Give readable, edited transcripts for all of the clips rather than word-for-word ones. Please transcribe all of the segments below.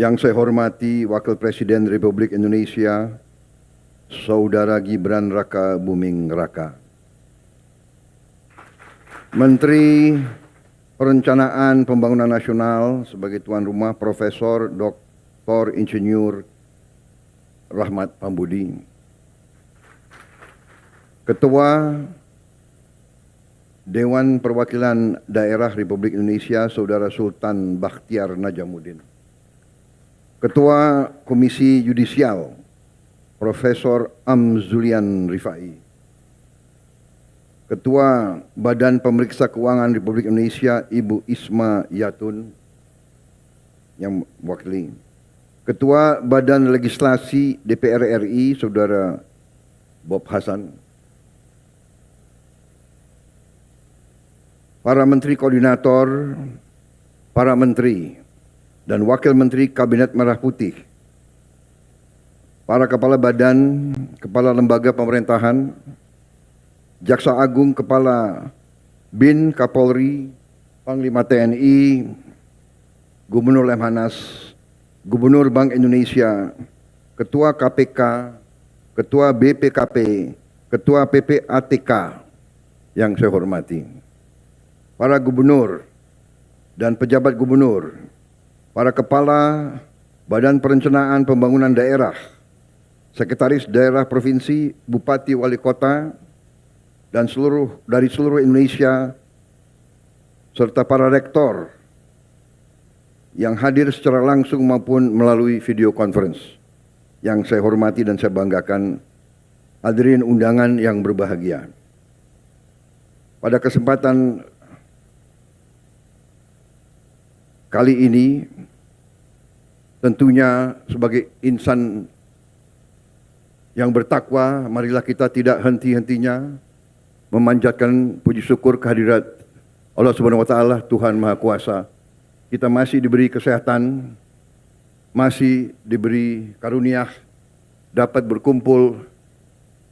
Yang saya hormati Wakil Presiden Republik Indonesia, Saudara Gibran Raka Buming Raka. Menteri Perencanaan Pembangunan Nasional sebagai tuan rumah Profesor Dr. Insinyur Rahmat Pambudi. Ketua Dewan Perwakilan Daerah Republik Indonesia Saudara Sultan Bakhtiar Najamuddin. Ketua Komisi Yudisial Profesor Amzulian Rifai. Ketua Badan Pemeriksa Keuangan Republik Indonesia Ibu Isma Yatun yang mewakili. Ketua Badan Legislasi DPR RI Saudara Bob Hasan. Para Menteri Koordinator, para Menteri dan Wakil Menteri Kabinet Merah Putih, para Kepala Badan, Kepala Lembaga Pemerintahan, Jaksa Agung, Kepala BIN, Kapolri, Panglima TNI, Gubernur Lemhanas, Gubernur Bank Indonesia, Ketua KPK, Ketua BPKP, Ketua PPATK yang saya hormati, para gubernur dan pejabat gubernur, para kepala Badan Perencanaan Pembangunan Daerah, Sekretaris Daerah Provinsi, Bupati, Wali Kota, dan dari seluruh Indonesia, serta para rektor yang hadir secara langsung maupun melalui video conference. Yang saya hormati dan saya banggakan, hadirin undangan yang berbahagia. Pada kesempatan kali ini, tentunya sebagai insan yang bertakwa, marilah kita tidak henti-hentinya memanjatkan puji syukur kehadirat Allah Subhanahu wa taala, Tuhan Maha Kuasa. Kita masih diberi kesehatan, masih diberi karunia dapat berkumpul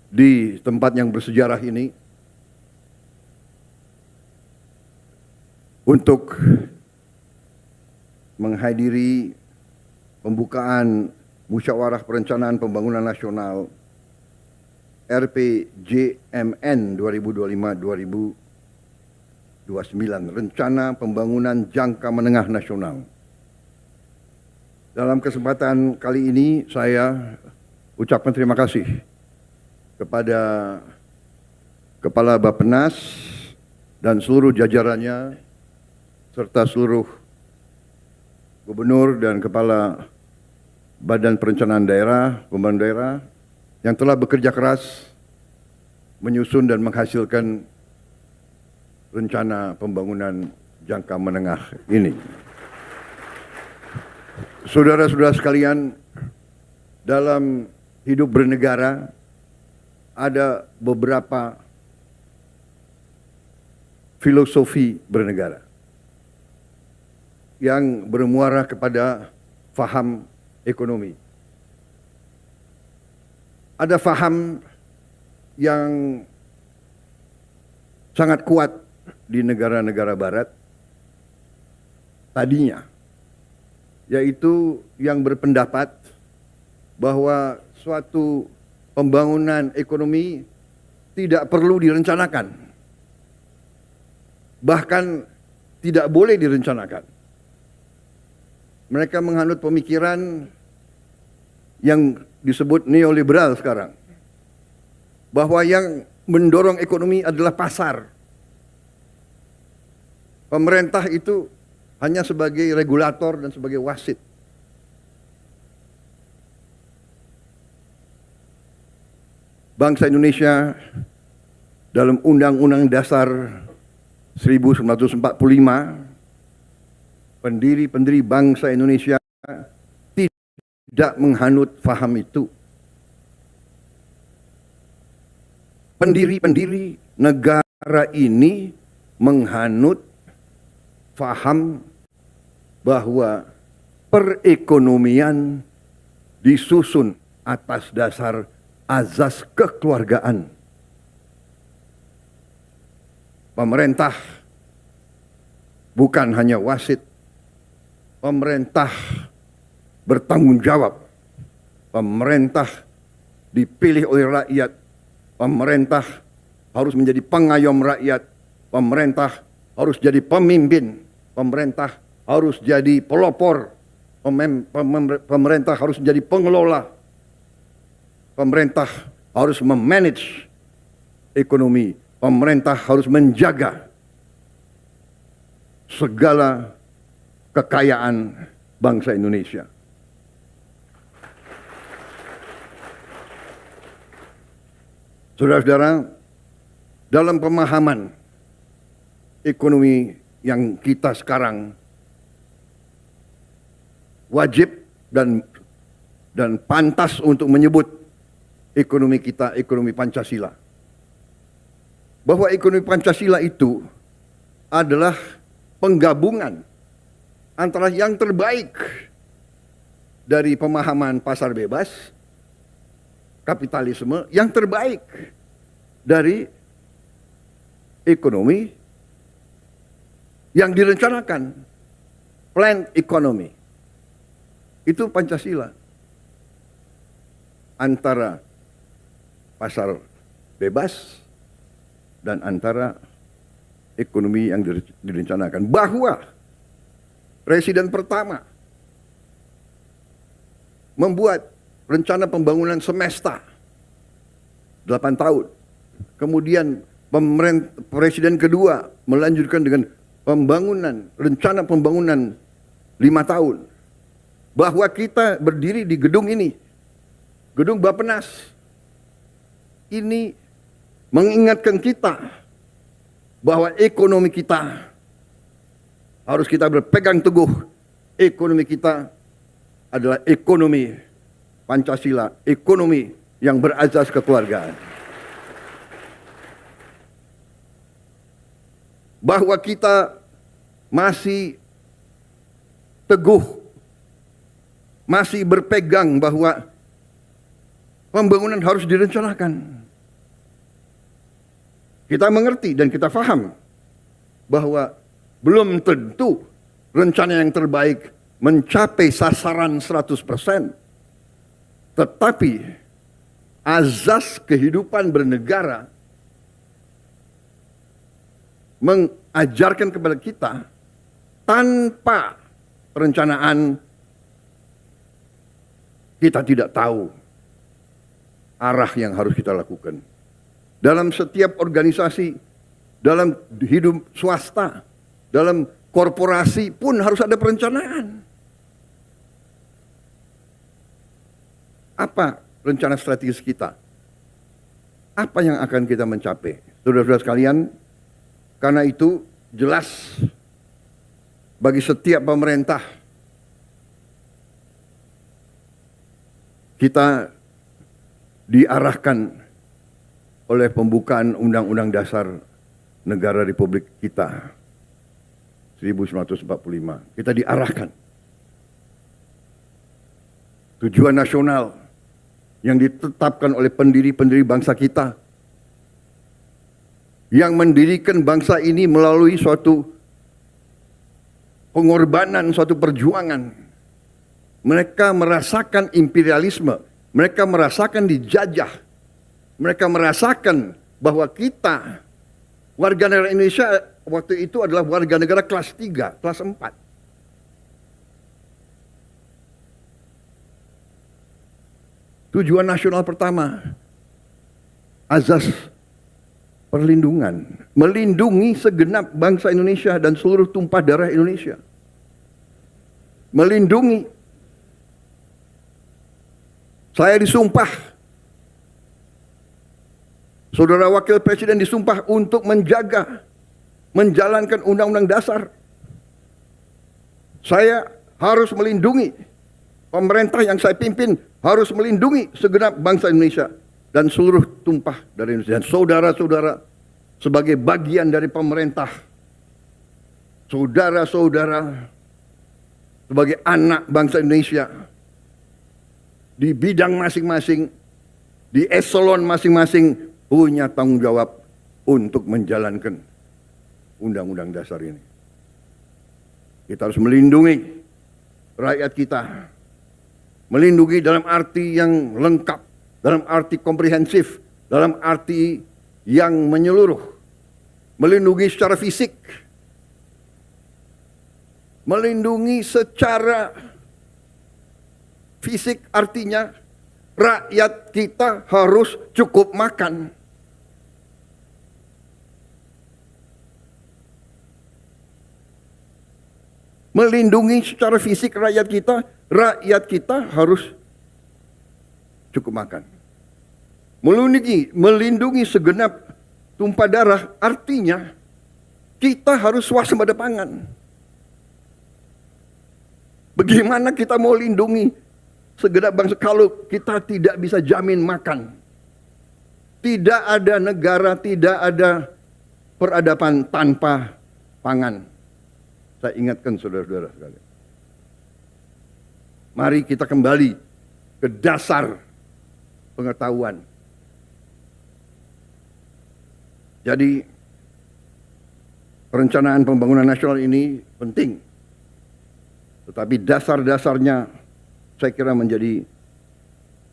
di tempat yang bersejarah ini untuk menghadiri pembukaan Musyawarah Perencanaan Pembangunan Nasional RPJMN 2025-2029, Rencana Pembangunan Jangka Menengah Nasional. Dalam kesempatan kali ini saya ucapkan terima kasih kepada Kepala Bappenas dan seluruh jajarannya serta seluruh Gubernur dan Kepala Badan Perencanaan Daerah, Pembangunan Daerah yang telah bekerja keras menyusun dan menghasilkan rencana pembangunan jangka menengah ini. Saudara-saudara sekalian, dalam hidup bernegara ada beberapa filosofi bernegara yang bermuara kepada faham ekonomi. Ada faham yang sangat kuat di negara-negara barat tadinya, yaitu yang berpendapat bahwa suatu pembangunan ekonomi tidak perlu direncanakan, bahkan tidak boleh direncanakan. Mereka menganut pemikiran yang disebut neoliberal sekarang, bahwa yang mendorong ekonomi adalah pasar. Pemerintah itu hanya sebagai regulator dan sebagai wasit. Bangsa Indonesia dalam Undang-Undang Dasar 1945, pendiri bangsa Indonesia tidak menghanut faham itu. Pendiri negara ini menghanut faham bahwa perekonomian disusun atas dasar azas kekeluargaan. Pemerintah bukan hanya wasit, pemerintah bertanggung jawab. Pemerintah dipilih oleh rakyat. Pemerintah harus menjadi pengayom rakyat. Pemerintah harus jadi pemimpin. Pemerintah harus jadi pelopor. Pemerintah harus menjadi pengelola. Pemerintah harus memanage ekonomi. Pemerintah harus menjaga segala kekayaan bangsa Indonesia. Saudara-saudara, dalam pemahaman ekonomi yang kita sekarang wajib dan pantas untuk menyebut ekonomi kita ekonomi Pancasila. Bahwa ekonomi Pancasila itu adalah penggabungan antara yang terbaik dari pemahaman pasar bebas, kapitalisme, yang terbaik dari ekonomi yang direncanakan, planned economy. Itu Pancasila. Antara pasar bebas dan antara ekonomi yang direncanakan. Bahwa Presiden pertama membuat rencana pembangunan semesta 8 tahun. Kemudian Presiden kedua melanjutkan dengan rencana pembangunan 5 tahun. Bahwa kita berdiri di gedung ini, gedung Bappenas, ini mengingatkan kita bahwa ekonomi kita harus kita berpegang teguh. Ekonomi kita adalah ekonomi Pancasila, ekonomi yang berazas kekeluargaan. Bahwa kita masih teguh, masih berpegang bahwa pembangunan harus direncanakan. Kita mengerti dan kita paham bahwa belum tentu rencana yang terbaik mencapai sasaran 100%. Tetapi azas kehidupan bernegara mengajarkan kepada kita tanpa perencanaan kita tidak tahu arah yang harus kita lakukan. Dalam setiap organisasi, dalam hidup swasta, dalam korporasi pun harus ada perencanaan. Apa rencana strategis kita? Apa yang akan kita mencapai? Saudara-saudara sekalian, karena itu jelas bagi setiap pemerintah kita diarahkan oleh pembukaan Undang-Undang Dasar Negara Republik kita 1945. Kita diarahkan tujuan nasional yang ditetapkan oleh pendiri-pendiri bangsa kita, yang mendirikan bangsa ini melalui suatu pengorbanan, suatu perjuangan. Mereka merasakan imperialisme, mereka merasakan dijajah, mereka merasakan bahwa kita, warga negara Indonesia waktu itu adalah warga negara kelas 3, kelas 4. Tujuan nasional pertama, azas perlindungan, melindungi segenap bangsa Indonesia dan seluruh tumpah darah Indonesia. Melindungi. Saya disumpah, Saudara Wakil Presiden disumpah untuk menjaga, menjalankan Undang-Undang Dasar. Saya harus melindungi, pemerintah yang saya pimpin harus melindungi segenap bangsa Indonesia dan seluruh tumpah dari Indonesia. Dan saudara-saudara sebagai bagian dari pemerintah, saudara-saudara sebagai anak bangsa Indonesia, di bidang masing-masing, di eselon masing-masing punya tanggung jawab untuk menjalankan Undang-Undang Dasar ini. Kita harus melindungi rakyat kita Melindungi dalam arti yang lengkap, dalam arti komprehensif, dalam arti yang menyeluruh. Melindungi secara fisik, melindungi secara fisik artinya rakyat kita harus cukup makan. Melindungi secara fisik rakyat kita harus cukup makan. Melindungi segenap tumpah darah artinya kita harus swasembada pangan. Bagaimana kita mau lindungi segenap bangsa kalau kita tidak bisa jamin makan? Tidak ada negara, tidak ada peradaban tanpa pangan. Saya ingatkan saudara-saudara sekalian. Mari kita kembali ke dasar pengetahuan. Jadi perencanaan pembangunan nasional ini penting. Tetapi dasar-dasarnya saya kira menjadi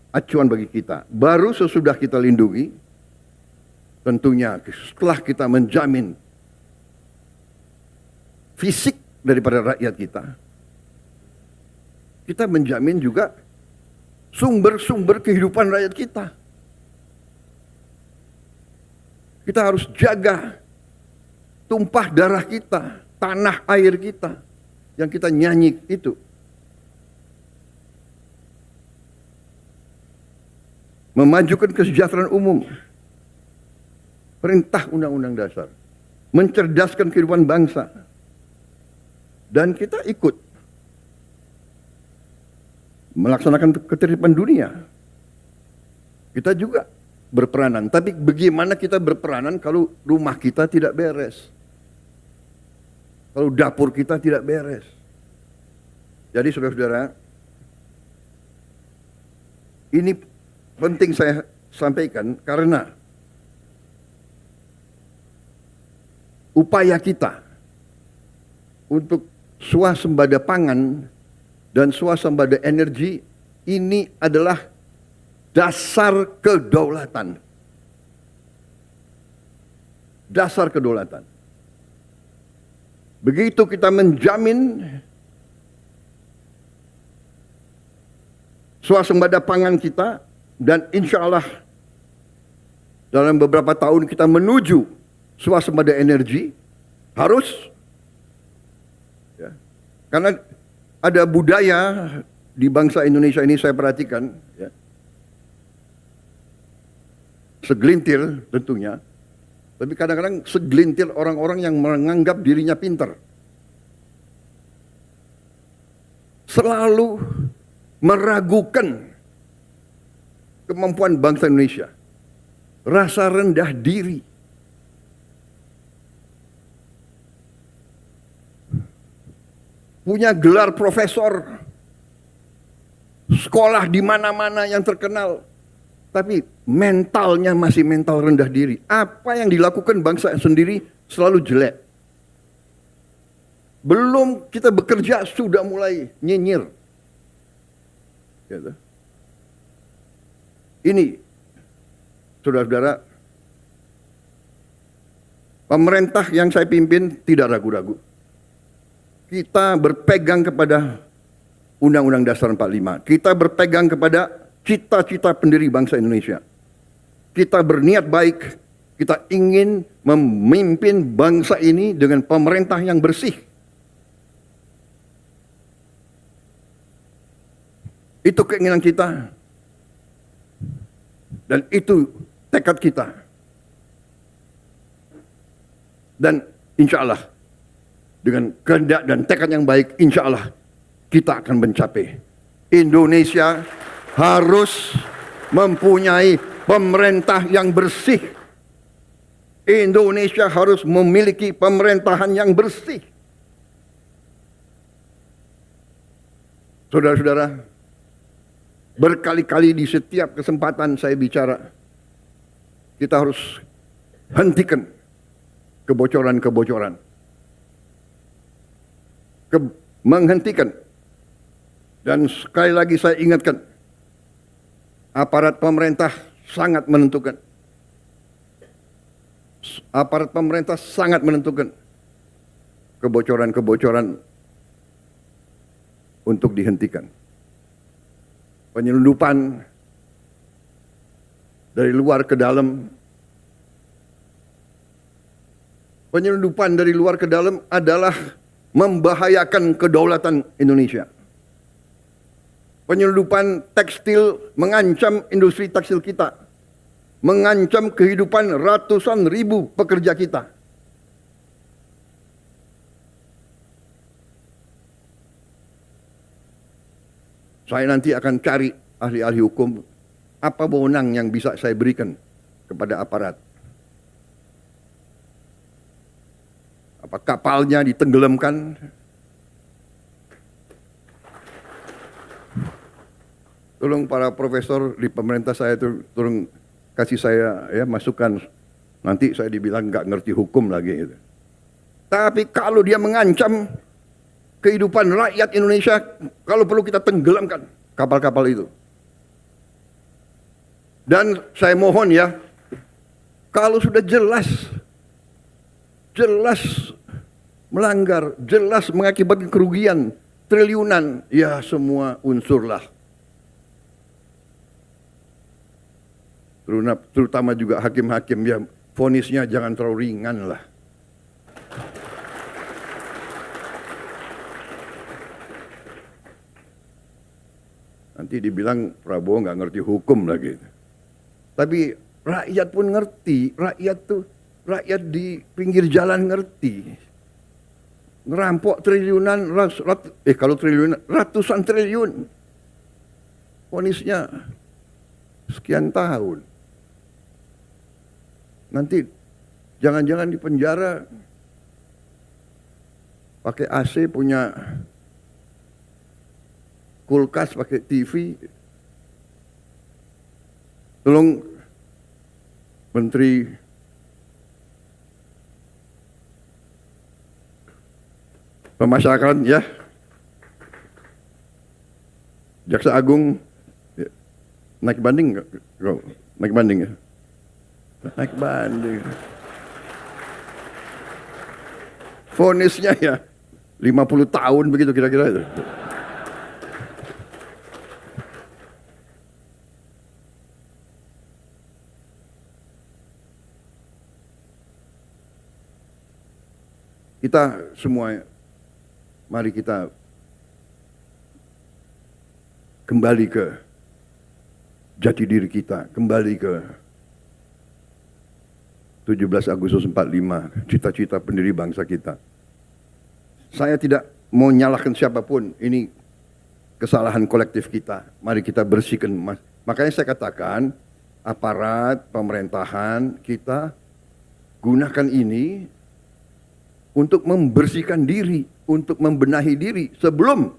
acuan bagi kita. Baru sesudah kita lindungi, tentunya setelah kita menjamin fisik daripada rakyat kita menjamin juga sumber-sumber kehidupan rakyat kita. Kita harus jaga tumpah darah kita, tanah air kita, yang kita nyanyi itu. Memajukan kesejahteraan umum, perintah undang-undang dasar, mencerdaskan kehidupan bangsa, dan kita ikut melaksanakan ketertiban dunia. Kita juga berperanan. Tapi bagaimana kita berperanan kalau rumah kita tidak beres? Kalau dapur kita tidak beres? Jadi saudara-saudara, ini penting saya sampaikan karena upaya kita untuk swasembada pangan dan swasembada energi ini adalah dasar kedaulatan. Dasar kedaulatan. Begitu kita menjamin swasembada pangan kita, dan insya Allah dalam beberapa tahun kita menuju swasembada energi, harus ya, karena ada budaya di bangsa Indonesia ini saya perhatikan, ya, segelintir tentunya, tapi kadang-kadang segelintir orang-orang yang menganggap dirinya pintar. Selalu meragukan kemampuan bangsa Indonesia. Rasa rendah diri. Punya gelar profesor. Sekolah di mana-mana yang terkenal. Tapi mentalnya masih mental rendah diri. Apa yang dilakukan bangsa sendiri selalu jelek. Belum kita bekerja sudah mulai nyinyir. Gitu. Ini, saudara-saudara, pemerintah yang saya pimpin tidak ragu-ragu. Kita berpegang kepada Undang-Undang Dasar 45. Kita berpegang kepada cita-cita pendiri bangsa Indonesia. Kita berniat baik, kita ingin memimpin bangsa ini dengan pemerintah yang bersih. Itu keinginan kita. Dan itu tekad kita. Dan insya Allah, dengan kehendak dan tekad yang baik, insya Allah kita akan mencapai. Indonesia harus mempunyai pemerintah yang bersih. Indonesia harus memiliki pemerintahan yang bersih. Saudara-saudara, berkali-kali di setiap kesempatan saya bicara, kita harus hentikan kebocoran-kebocoran. Menghentikan Dan sekali lagi saya ingatkan, aparat pemerintah sangat menentukan. Aparat pemerintah sangat menentukan kebocoran-kebocoran untuk dihentikan. Penyelundupan dari luar ke dalam. Penyelundupan dari luar ke dalam adalah membahayakan kedaulatan Indonesia. Penyelundupan tekstil mengancam industri tekstil kita, mengancam kehidupan ratusan ribu pekerja kita. Saya nanti akan cari ahli-ahli hukum, apa wewenang yang bisa saya berikan kepada aparat. Apa kapalnya ditenggelamkan? Tolong para profesor di pemerintah saya itu tolong kasih saya ya masukan. Nanti saya dibilang nggak ngerti hukum lagi. Gitu. Tapi kalau dia mengancam kehidupan rakyat Indonesia, kalau perlu kita tenggelamkan kapal-kapal itu. Dan saya mohon ya, kalau sudah jelas melanggar, jelas mengakibatkan kerugian triliunan, ya semua unsurlah. Terutama juga hakim-hakim ya, vonisnya jangan terlalu ringan lah. Nanti dibilang Prabowo nggak ngerti hukum lagi. Tapi rakyat pun ngerti, rakyat di pinggir jalan ngerti. Ngerampok triliunan, kalau triliunan, ratusan triliun. Vonisnya sekian tahun. Nanti jangan-jangan di penjara pakai AC, punya kulkas, pakai TV. Tolong Menteri Pemasyarakatan ya, Jaksa Agung ya. Naik banding nggak? Naik banding ya? Naik banding. Vonisnya ya 50 tahun begitu kira-kira itu. Kita semua, mari kita kembali ke jati diri kita, kembali ke 17 Agustus 45, cita-cita pendiri bangsa kita. Saya tidak mau nyalahkan siapapun, ini kesalahan kolektif kita. Mari kita bersihkan. Makanya saya katakan, aparat pemerintahan kita gunakan ini untuk membersihkan diri, untuk membenahi diri sebelum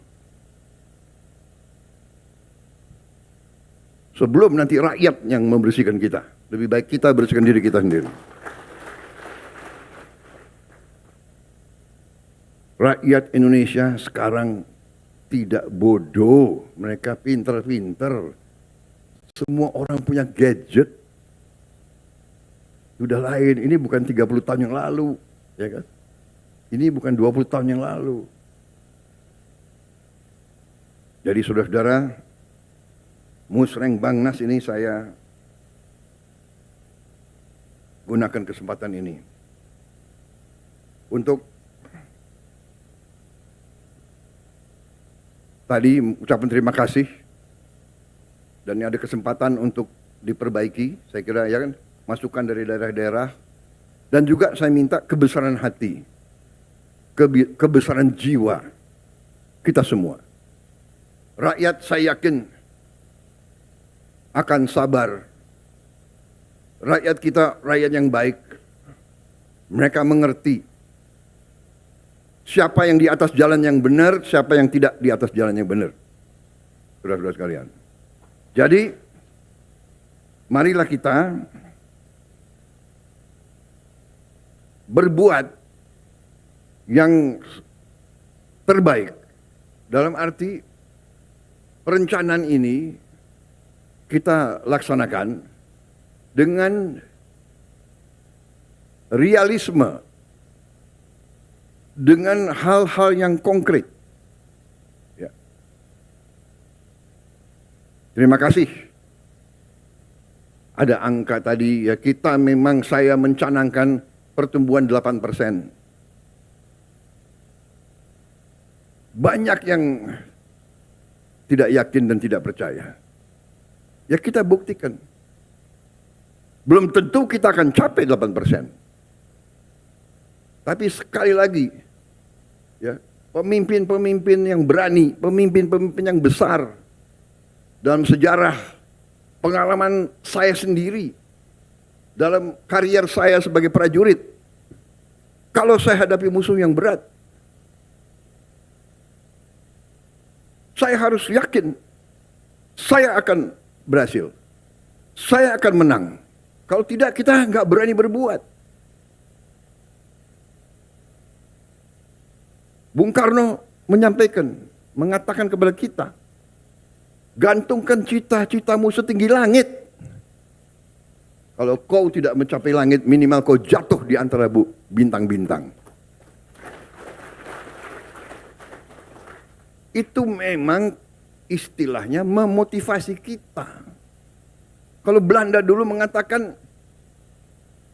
nanti rakyat yang membersihkan kita. Lebih baik kita bersihkan diri kita sendiri. Rakyat Indonesia sekarang tidak bodoh, mereka pinter-pinter. Semua orang punya gadget. Sudah lain, ini bukan 30 tahun yang lalu, ya kan? Ini bukan 20 tahun yang lalu. Jadi saudara-saudara, Musreng Bangnas ini saya gunakan kesempatan ini untuk tadi ucapan terima kasih, dan ini ada kesempatan untuk diperbaiki, saya kira ya kan, masukan dari daerah-daerah, dan juga saya minta kebesaran hati, kebesaran jiwa kita semua. Rakyat saya yakin akan sabar. Rakyat kita rakyat yang baik. Mereka mengerti siapa yang di atas jalan yang benar, siapa yang tidak di atas jalan yang benar. Saudara-saudara sekalian. Jadi marilah kita berbuat yang terbaik, dalam arti perencanaan ini kita laksanakan dengan realisme, dengan hal-hal yang konkret. Ya. Terima kasih. Ada angka tadi, ya kita memang saya mencanangkan pertumbuhan 8%. Banyak yang tidak yakin dan tidak percaya. Ya kita buktikan. Belum tentu kita akan capai 8%. Tapi sekali lagi, ya, pemimpin-pemimpin yang berani, pemimpin-pemimpin yang besar dalam sejarah pengalaman saya sendiri, dalam karier saya sebagai prajurit, kalau saya hadapi musuh yang berat, saya harus yakin saya akan berhasil, saya akan menang. Kalau tidak, kita nggak berani berbuat. Bung Karno menyampaikan, mengatakan kepada kita, gantungkan cita-citamu setinggi langit. Kalau kau tidak mencapai langit, minimal kau jatuh di antara bintang-bintang. Itu memang istilahnya memotivasi kita. Kalau Belanda dulu mengatakan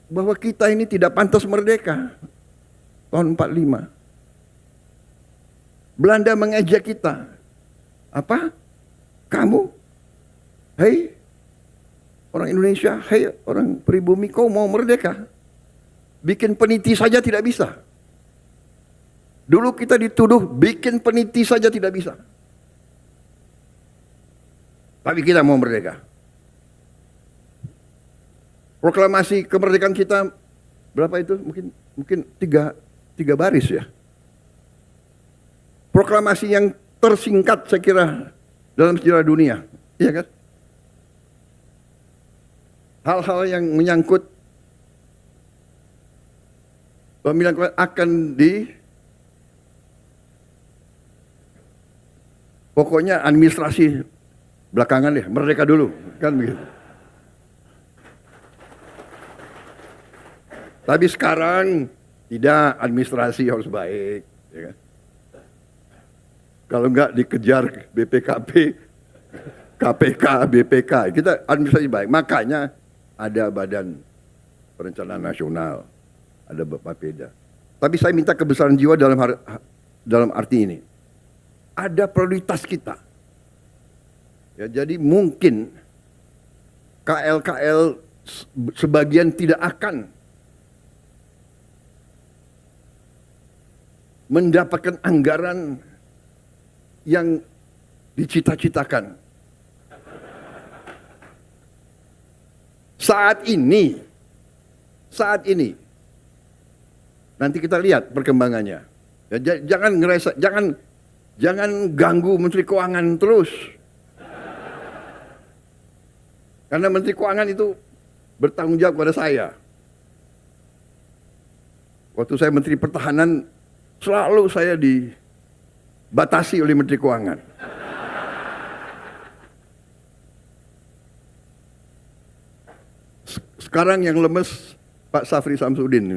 bahwa kita ini tidak pantas merdeka, tahun 45. Belanda mengejek kita. Apa? Kamu? Hei orang Indonesia, hei orang pribumi, kau mau merdeka? Bikin peniti saja tidak bisa. Dulu kita dituduh bikin peniti saja tidak bisa. Tapi kita mau merdeka. Proklamasi kemerdekaan kita berapa itu? Mungkin tiga baris ya. Proklamasi yang tersingkat saya kira dalam sejarah dunia, iya kan? Hal-hal yang menyangkut pemilihan akan pokoknya administrasi belakangan ya, merdeka dulu, kan begitu. Tapi sekarang tidak, administrasi harus baik, ya kan? Kalau enggak dikejar BPKP, KPK, BPK, kita administrasi baik. Makanya ada Badan Perencanaan Nasional, ada Bapeda. Tapi saya minta kebesaran jiwa dalam arti ini. Ada prioritas kita. Ya, jadi mungkin KL-KL sebagian tidak akan mendapatkan anggaran yang dicita-citakan. Saat ini, nanti kita lihat perkembangannya. Ya, jangan ganggu Menteri Keuangan terus. Karena Menteri Keuangan itu bertanggung jawab kepada saya. Waktu saya Menteri Pertahanan, selalu saya dibatasi oleh Menteri Keuangan. Sekarang yang lemes Pak Safri Samsudin.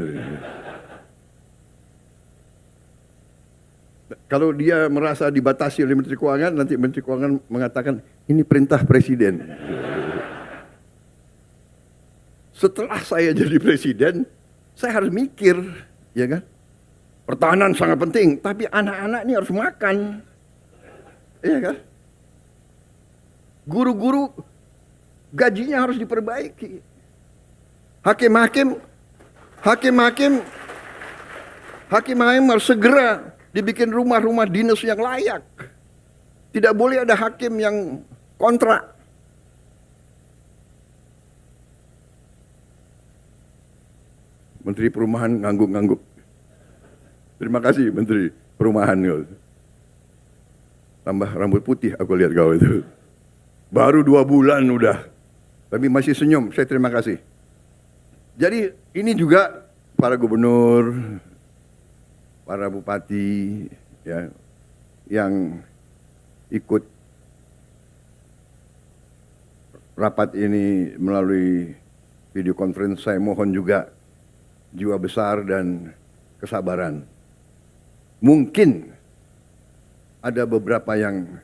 Kalau dia merasa dibatasi oleh Menteri Keuangan, nanti Menteri Keuangan mengatakan ini perintah Presiden. Setelah saya jadi Presiden, saya harus mikir, ya kan? Pertahanan sangat penting, tapi anak-anak ini harus makan. Iya kan? Guru-guru gajinya harus diperbaiki. Hakim-hakim harus segera dibikin rumah-rumah dinas yang layak. Tidak boleh ada hakim yang kontrak. Menteri Perumahan ngangguk-ngangguk. Terima kasih Menteri Perumahan. Tambah rambut putih aku lihat kau itu. Baru 2 bulan udah. Tapi masih senyum, saya terima kasih. Jadi ini juga para gubernur, para bupati ya, yang ikut rapat ini melalui video conference, saya mohon juga jiwa besar dan kesabaran. Mungkin ada beberapa yang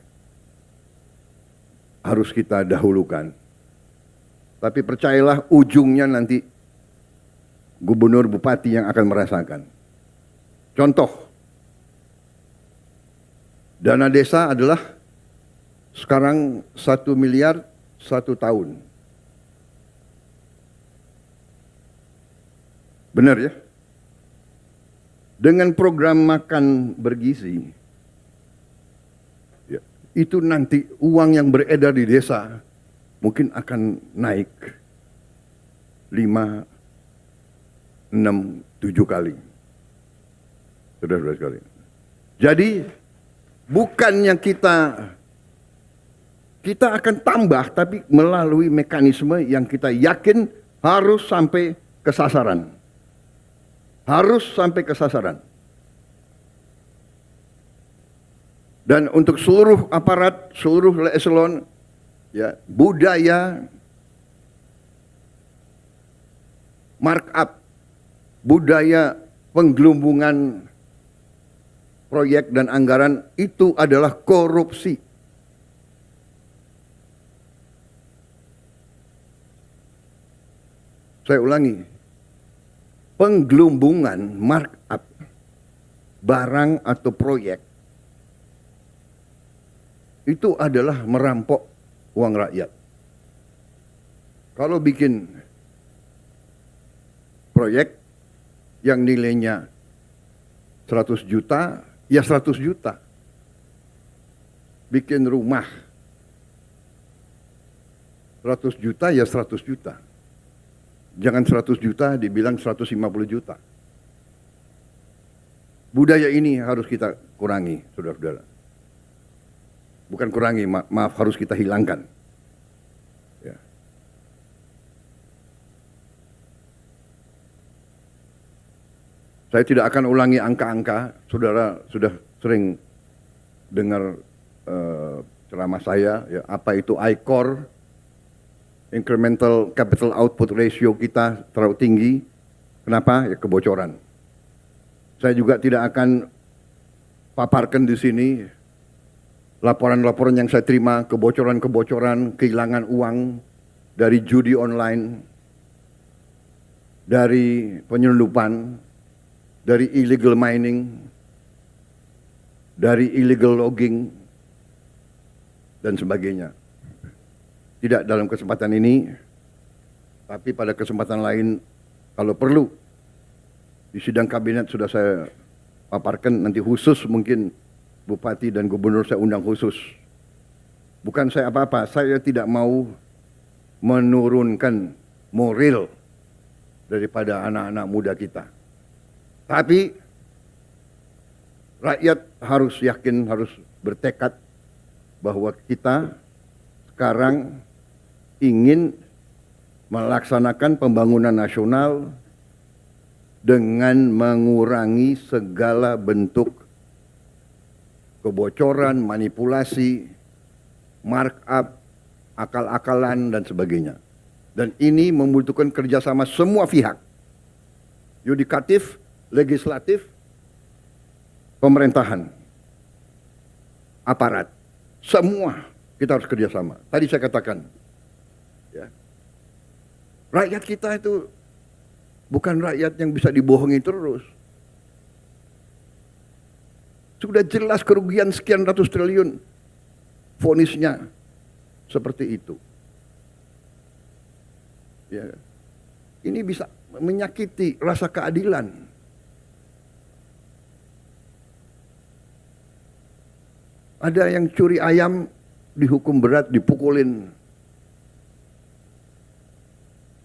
harus kita dahulukan. Tapi percayalah ujungnya nanti gubernur bupati yang akan merasakan. Contoh, dana desa adalah sekarang 1 miliar 1 tahun. Benar ya? Dengan program makan bergizi, ya, itu nanti uang yang beredar di desa mungkin akan naik 5, 6, 7 kali. Saudara-saudara sekalian. Jadi bukannya kita akan tambah, tapi melalui mekanisme yang kita yakin harus sampai ke sasaran. Harus sampai ke sasaran. Dan untuk seluruh aparat, seluruh eselon, ya, budaya markup, budaya penggelumbungan proyek dan anggaran itu adalah korupsi. Saya ulangi, penggelumbungan markup barang atau proyek itu adalah merampok uang rakyat. Kalau bikin proyek yang nilainya 100 juta, ya 100 juta. Bikin rumah 100 juta, ya 100 juta. Jangan 100 juta dibilang 150 juta. Budaya ini harus kita kurangi, saudara-saudara. Bukan kurangi, maaf, harus kita hilangkan. Ya. Saya tidak akan ulangi angka-angka, saudara sudah sering dengar ceramah saya, ya, apa itu ICOR, incremental capital output ratio kita terlalu tinggi. Kenapa? Ya, kebocoran. Saya juga tidak akan paparkan di sini laporan-laporan yang saya terima, kebocoran-kebocoran, kehilangan uang dari judi online, dari penyelundupan, dari illegal mining, dari illegal logging, dan sebagainya. Tidak dalam kesempatan ini, tapi pada kesempatan lain, kalau perlu, di sidang kabinet sudah saya paparkan, nanti khusus mungkin bupati dan gubernur saya undang khusus. Bukan saya apa-apa, saya tidak mau menurunkan moral daripada anak-anak muda kita. Tapi rakyat harus yakin, harus bertekad bahwa kita sekarang ingin melaksanakan pembangunan nasional dengan mengurangi segala bentuk kebocoran, manipulasi, markup, akal-akalan, dan sebagainya. Dan ini membutuhkan kerjasama semua pihak. Yudikatif, legislatif, pemerintahan, aparat. Semua kita harus kerjasama. Tadi saya katakan, ya, rakyat kita itu bukan rakyat yang bisa dibohongi terus. Sudah jelas kerugian sekian ratus triliun. Vonisnya seperti itu. Ya. Ini bisa menyakiti rasa keadilan. Ada yang curi ayam dihukum berat, dipukulin.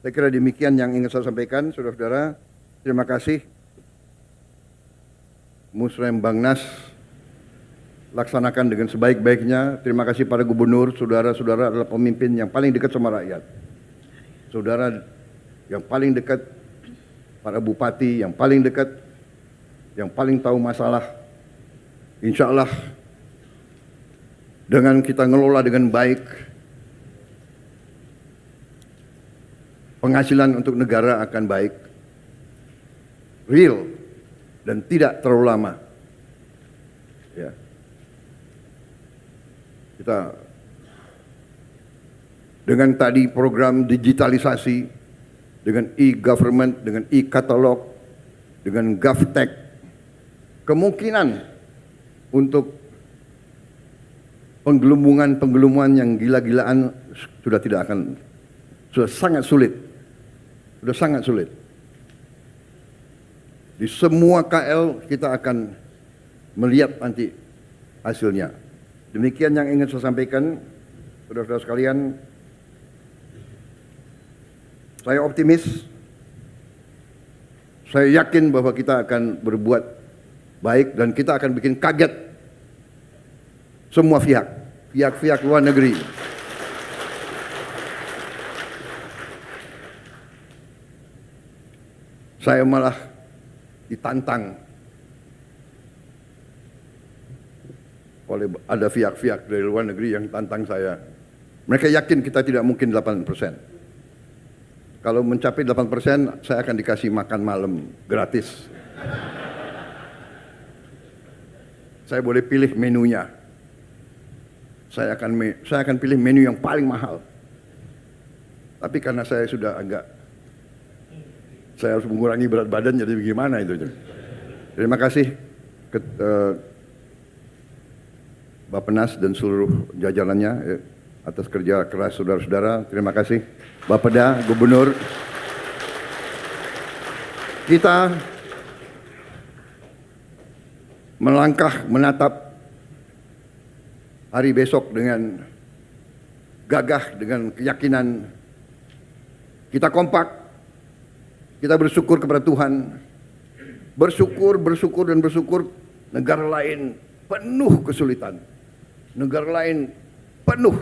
Saya kira demikian yang ingin saya sampaikan, saudara-saudara. Terima kasih. Musrem Bangnas laksanakan dengan sebaik-baiknya. Terima kasih pada gubernur, saudara-saudara adalah pemimpin yang paling dekat sama rakyat. Saudara yang paling dekat, para bupati yang paling dekat, yang paling tahu masalah. Insya Allah dengan kita ngelola dengan baik, penghasilan untuk negara akan baik, real, dan tidak terlalu lama. Ya. Kita dengan tadi program digitalisasi, dengan e-government, dengan e-katalog, dengan GovTech, kemungkinan untuk penggelembungan yang gila-gilaan sudah sangat sulit. Sudah sangat sulit. Di semua KL kita akan melihat nanti hasilnya. Demikian yang ingin saya sampaikan, saudara-saudara sekalian. Saya optimis. Saya yakin bahwa kita akan berbuat baik dan kita akan bikin kaget semua pihak luar negeri. Saya malah ditantang oleh ada pihak dari luar negeri yang tantang saya. Mereka yakin kita tidak mungkin 8%. Kalau mencapai 8%, saya akan dikasih makan malam gratis. Saya boleh pilih menunya. Saya akan pilih menu yang paling mahal. Tapi karena saya sudah saya harus mengurangi berat badan, jadi bagaimana itu? Terima kasih Bappenas dan seluruh jajarannya atas kerja keras saudara-saudara. Terima kasih Bapeda, Gubernur. Kita melangkah menatap hari besok dengan gagah, dengan keyakinan. Kita kompak, kita bersyukur kepada Tuhan. Bersyukur negara lain penuh kesulitan. Negara lain penuh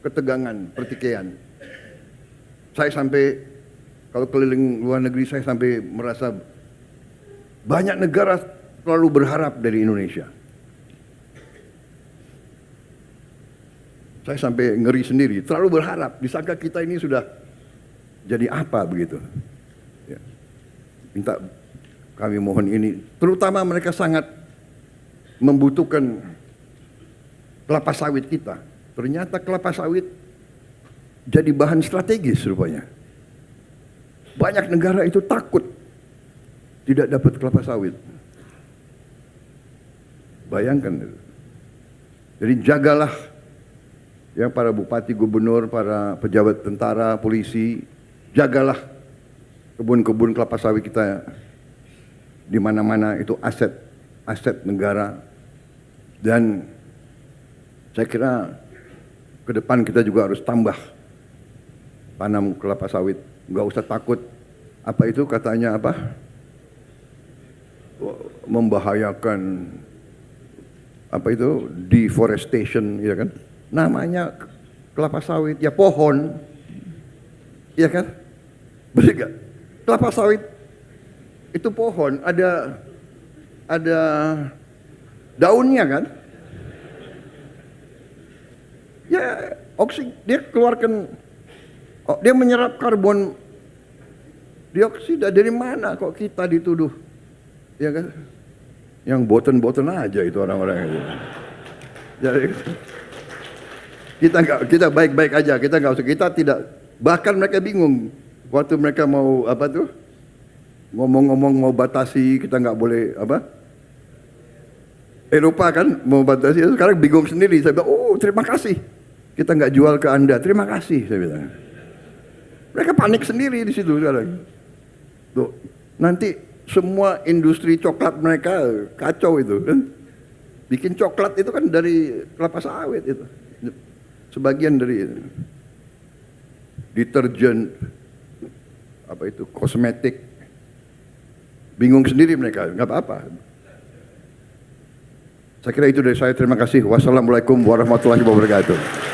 ketegangan, pertikaian. Saya sampai, kalau keliling luar negeri, saya sampai merasa banyak negara selalu berharap dari Indonesia. Saya sampai ngeri sendiri, terlalu berharap, disangka kita ini sudah jadi apa begitu. Ya. Minta kami mohon ini, terutama mereka sangat membutuhkan kelapa sawit kita. Ternyata kelapa sawit jadi bahan strategis rupanya. Banyak negara itu takut tidak dapat kelapa sawit. Bayangkan. Jadi jagalah ya para bupati, gubernur, para pejabat tentara, polisi, jagalah kebun-kebun kelapa sawit kita. Di mana-mana itu aset negara. Dan saya kira ke depan kita juga harus tambah tanam kelapa sawit. Nggak usah takut. Apa itu katanya apa? Membahayakan apa itu? Deforestation, ya kan? Namanya kelapa sawit, ya pohon. Iya kan? Betul nggak? Kelapa sawit itu pohon, ada daunnya kan? Ya, dia keluarkan, dia menyerap karbon dioksida. Dari mana kok kita dituduh? Ya kan? Yang boten-boten aja itu orang-orang itu. Jadi kita baik-baik aja, kita tidak, bahkan mereka bingung waktu mereka mau apa tuh? Ngomong-ngomong mau batasi, kita nggak boleh apa? Eropa kan mau batasi, sekarang bingung sendiri. Saya bilang, oh terima kasih, kita nggak jual ke Anda, terima kasih, saya bilang. Mereka panik sendiri di situ sekarang. Tuh, nanti semua industri coklat mereka kacau itu kan. Bikin coklat itu kan dari kelapa sawit itu. Sebagian dari deterjen, apa itu, kosmetik. Bingung sendiri mereka, nggak apa-apa. Saya kira itu dari saya. Terima kasih. Wassalamualaikum warahmatullahi wabarakatuh.